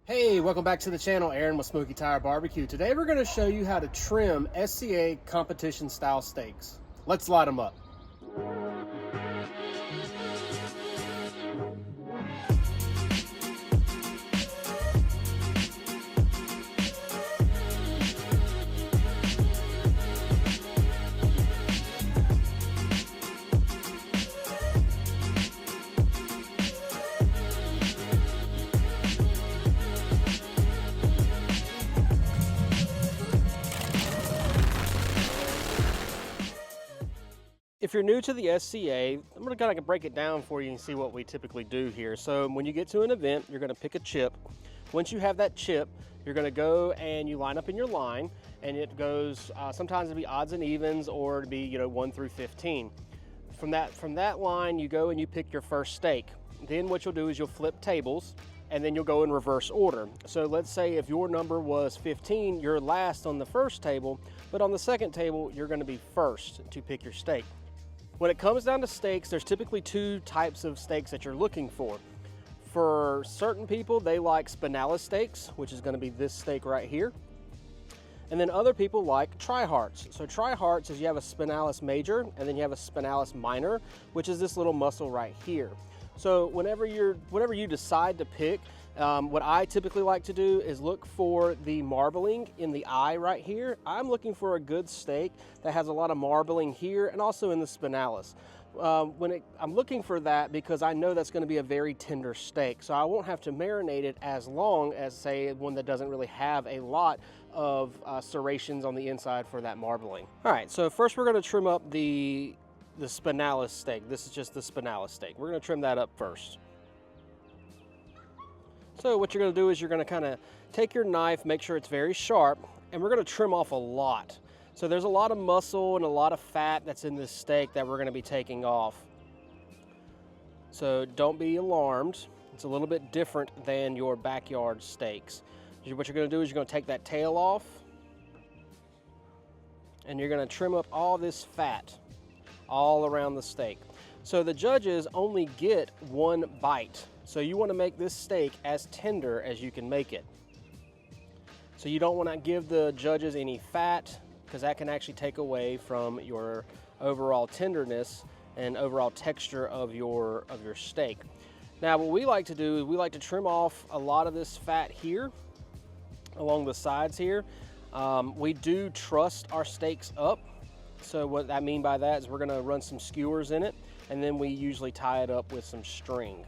Hey, welcome back to the channel. Aaron with Smoky Tire Barbecue. Today we're going to show you how to trim SCA competition style steaks. Let's light them up. If you're new to the SCA, I'm going to kind of break it down for you and see what we typically do here. So when you get to an event, you're going to pick a chip. Once you have that chip, you're going to go and you line up in your line, and it goes, sometimes it'll be odds and evens, or it'll be 1 through 15. From that line, you go and you pick your first steak. Then what you'll do is you'll flip tables, and then you'll go in reverse order. So let's say if your number was 15, you're last on the first table, but on the second table, you're going to be first to pick your steak. When it comes down to steaks, there's typically two types of steaks that you're looking for. For certain people, they like spinalis steaks, which is going to be this steak right here. And then other people like tri-hearts. So tri-hearts is you have a spinalis major and then you have a spinalis minor, which is this little muscle right here. So whenever you decide to pick, what I typically like to do is look for the marbling in the eye right here. I'm looking for a good steak that has a lot of marbling here and also in the spinalis. I'm looking for that because I know that's going to be a very tender steak, so I won't have to marinate it as long as, say, one that doesn't really have a lot of serrations on the inside for that marbling. All right, so first we're going to trim up the spinalis steak. This is just the spinalis steak. We're going to trim that up first. So what you're going to do is you're going to kind of take your knife, make sure it's very sharp, and we're going to trim off a lot. So there's a lot of muscle and a lot of fat that's in this steak that we're going to be taking off. So don't be alarmed. It's a little bit different than your backyard steaks. What you're going to do is you're going to take that tail off, and you're going to trim up all this fat all around the steak. So the judges only get one bite. So you want to make this steak as tender as you can make it. So you don't want to give the judges any fat, because that can actually take away from your overall tenderness and overall texture of your steak. Now what we like to do is we like to trim off a lot of this fat here along the sides here. We do truss our steaks up. So what I mean by that is we're going to run some skewers in it, and then we usually tie it up with some string.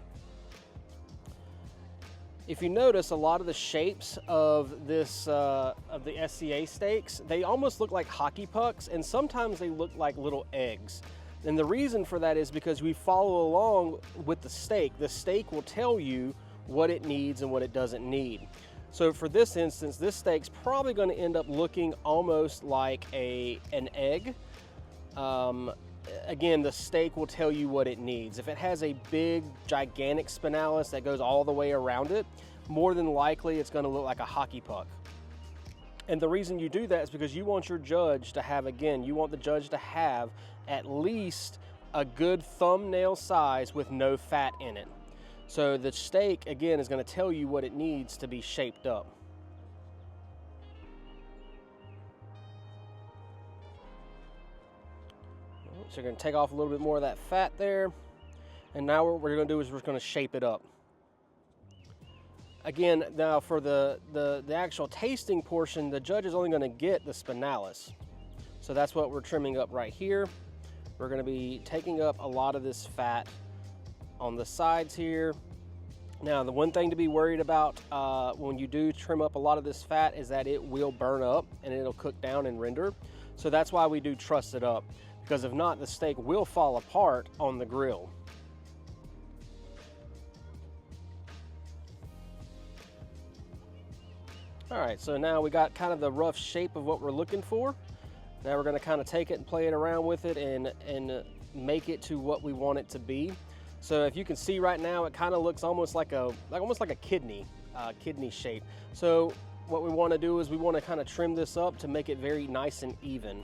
If you notice, a lot of the shapes of this of the SCA steaks, they almost look like hockey pucks, and sometimes they look like little eggs. And the reason for that is because we follow along with the steak. The steak will tell you what it needs and what it doesn't need. So for this instance, this steak's probably going to end up looking almost like an egg. Again, the steak will tell you what it needs. If it has a big, gigantic spinalis that goes all the way around it, more than likely it's going to look like a hockey puck. And the reason you do that is because you want your judge to have, you want the judge to have at least a good thumbnail size with no fat in it. So the steak, again, is going to tell you what it needs to be shaped up. So you're going to take off a little bit more of that fat there. And now what we're going to do is we're going to shape it up. Again, now for the actual tasting portion, the judge is only going to get the spinalis. So that's what we're trimming up right here. We're going to be taking up a lot of this fat on the sides here. Now, the one thing to be worried about when you do trim up a lot of this fat is that it will burn up and it'll cook down and render. So that's why we do truss it up, because if not, the steak will fall apart on the grill. All right, so now we got kind of the rough shape of what we're looking for. Now we're going to kind of take it and play it around with it and make it to what we want it to be. So if you can see right now, it kind of looks almost like a kidney shape. So what we want to do is we want to kind of trim this up to make it very nice and even.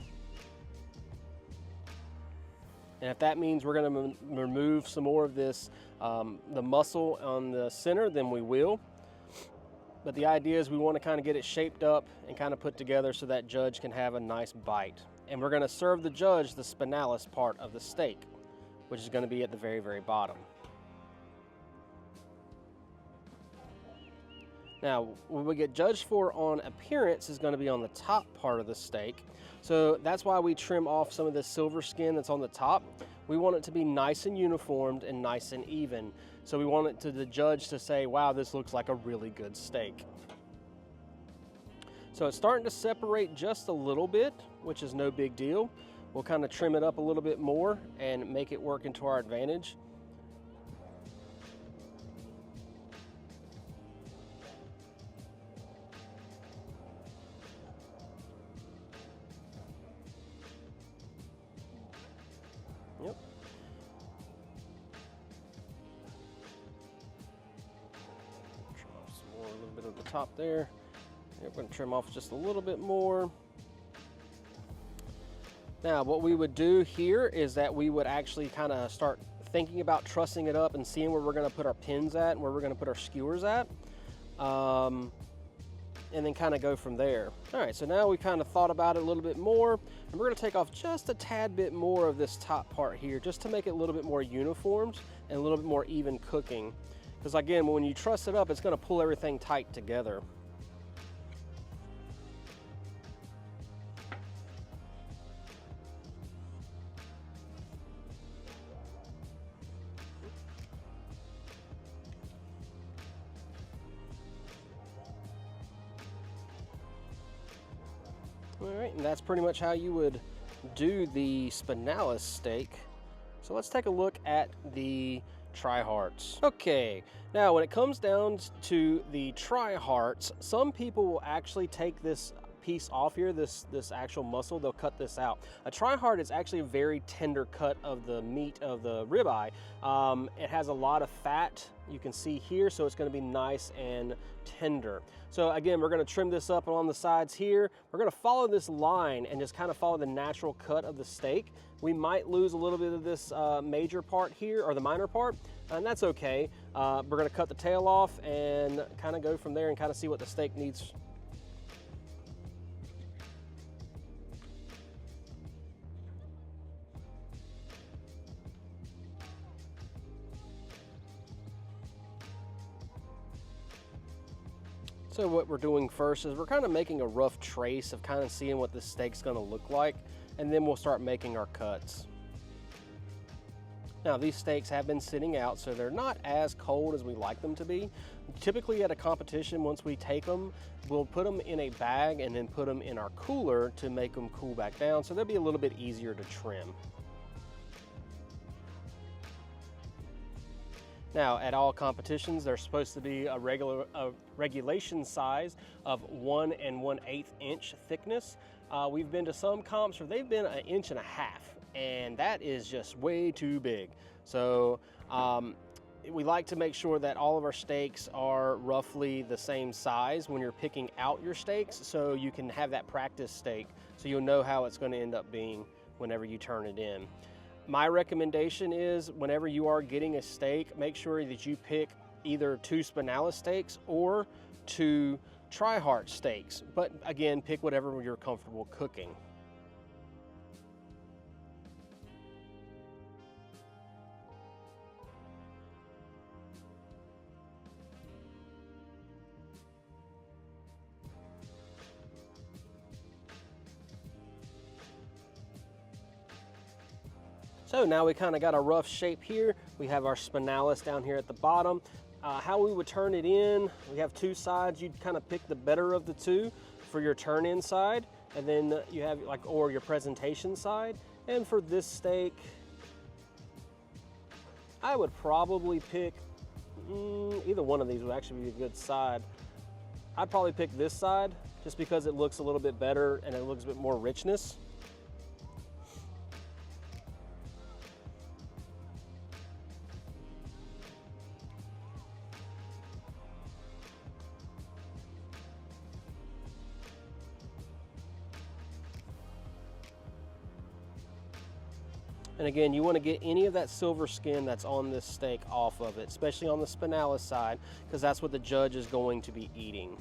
And if that means we're going to remove some more of this, the muscle on the center, then we will. But the idea is we want to kind of get it shaped up and kind of put together so that judge can have a nice bite. And we're going to serve the judge the spinalis part of the steak, which is going to be at the very, very bottom. Now, what we get judged for on appearance is going to be on the top part of the steak. So that's why we trim off some of the silver skin that's on the top. We want it to be nice and uniformed and nice and even. So we want it to the judge to say, wow, this looks like a really good steak. So it's starting to separate just a little bit, which is no big deal. We'll kind of trim it up a little bit more and make it work into our advantage. Yep. Trim off some more, a little bit of the top there. Yep, we're going to trim off just a little bit more. Now, what we would do here is that we would actually kind of start thinking about trussing it up and seeing where we're going to put our pins at and where we're going to put our skewers at. And then kind of go from there. All right, so now we kind of thought about it a little bit more, and we're going to take off just a tad bit more of this top part here just to make it a little bit more uniformed and a little bit more even cooking. Because again, when you truss it up, it's going to pull everything tight together. All right, and that's pretty much how you would do the spinalis steak. So let's take a look at the tri-hearts. Okay, now when it comes down to the tri-hearts, some people will actually take this piece off here, this actual muscle, they'll cut this out. A tri-heart is actually a very tender cut of the meat of the ribeye. It has a lot of fat, you can see here, so it's going to be nice and tender. So again, we're going to trim this up on the sides here. We're going to follow this line and just kind of follow the natural cut of the steak. We might lose a little bit of this major part here, or the minor part, and that's okay. We're going to cut the tail off and kind of go from there and kind of see what the steak needs. So what we're doing first is we're kind of making a rough trace of kind of seeing what the steak's going to look like, and then we'll start making our cuts. Now these steaks have been sitting out, so they're not as cold as we like them to be. Typically at a competition, once we take them, we'll put them in a bag and then put them in our cooler to make them cool back down, so they'll be a little bit easier to trim. Now, at all competitions, there's supposed to be a regulation size of 1 1/8 inch thickness. We've been to some comps where they've been 1.5 inches, and that is just way too big. So we like to make sure that all of our steaks are roughly the same size when you're picking out your steaks, so you can have that practice steak, so you'll know how it's going to end up being whenever you turn it in. My recommendation is whenever you are getting a steak, make sure that you pick either 2 spinalis steaks or 2 tri-heart steaks. But again, pick whatever you're comfortable cooking. So now we kind of got a rough shape here. We have our spinalis down here at the bottom. How we would turn it in, we have 2 sides. You'd kind of pick the better of the 2 for your turn in side, and then you have or your presentation side. And for this steak, I would probably pick, either one of these would actually be a good side. I'd probably pick this side just because it looks a little bit better and it looks a bit more richness. And again, you want to get any of that silver skin that's on this steak off of it, especially on the spinalis side, because that's what the judge is going to be eating.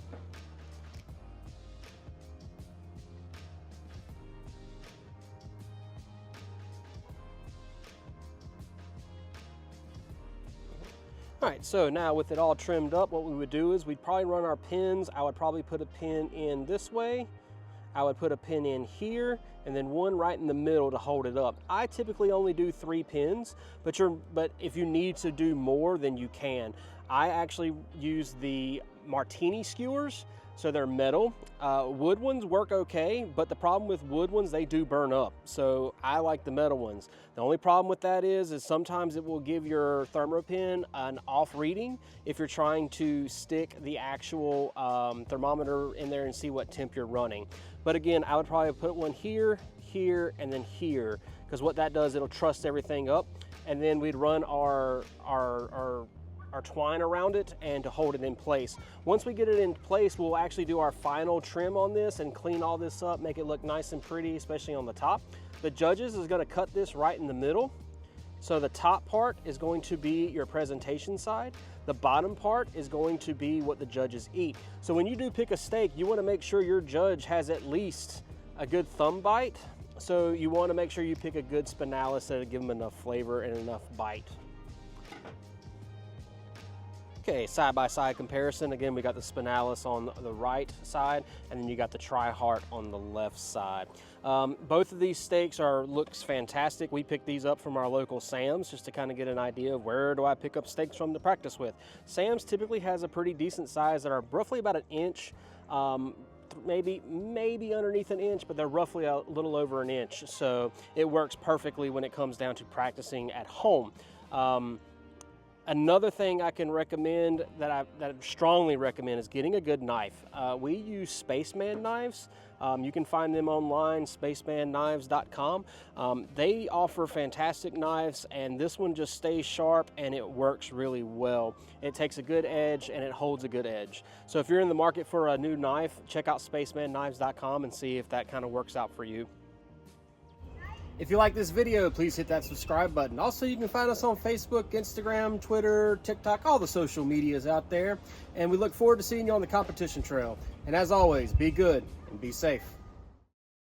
All right, so now with it all trimmed up, what we would do is we'd probably run our pins. I would probably put a pin in this way. I would put a pin in here, and then one right in the middle to hold it up. I typically only do 3 pins, but if you need to do more, then you can. I actually use the martini skewers, so they're metal. Wood ones work okay, but the problem with wood ones, they do burn up. So I like the metal ones. The only problem with that is sometimes it will give your thermopin an off reading if you're trying to stick the actual thermometer in there and see what temp you're running. But again, I would probably put one here, here, and then here, because what that does, it'll truss everything up. And then we'd run our twine around it and to hold it in place. Once we get it in place, we'll actually do our final trim on this and clean all this up, make it look nice and pretty, especially on the top. The judges is going to cut this right in the middle. So the top part is going to be your presentation side. The bottom part is going to be what the judges eat. So when you do pick a steak, you want to make sure your judge has at least a good thumb bite. So you want to make sure you pick a good spinalis that'll give them enough flavor and enough bite. Okay, side-by-side comparison. Again, we got the spinalis on the right side, and then you got the tri-heart on the left side. Both of these steaks looks fantastic. We picked these up from our local Sam's just to kind of get an idea of where do I pick up steaks from to practice with. Sam's typically has a pretty decent size that are roughly about an inch, maybe underneath an inch, but they're roughly a little over an inch. So it works perfectly when it comes down to practicing at home. Another thing I can recommend that I strongly recommend is getting a good knife. We use Spaceman knives. You can find them online, spacemanknives.com. They offer fantastic knives, and this one just stays sharp and it works really well. It takes a good edge and it holds a good edge. So if you're in the market for a new knife, check out spacemanknives.com and see if that kind of works out for you. If you like this video, please hit that subscribe button. Also, you can find us on Facebook, Instagram, Twitter, TikTok, all the social medias out there. And we look forward to seeing you on the competition trail. And as always, be good and be safe.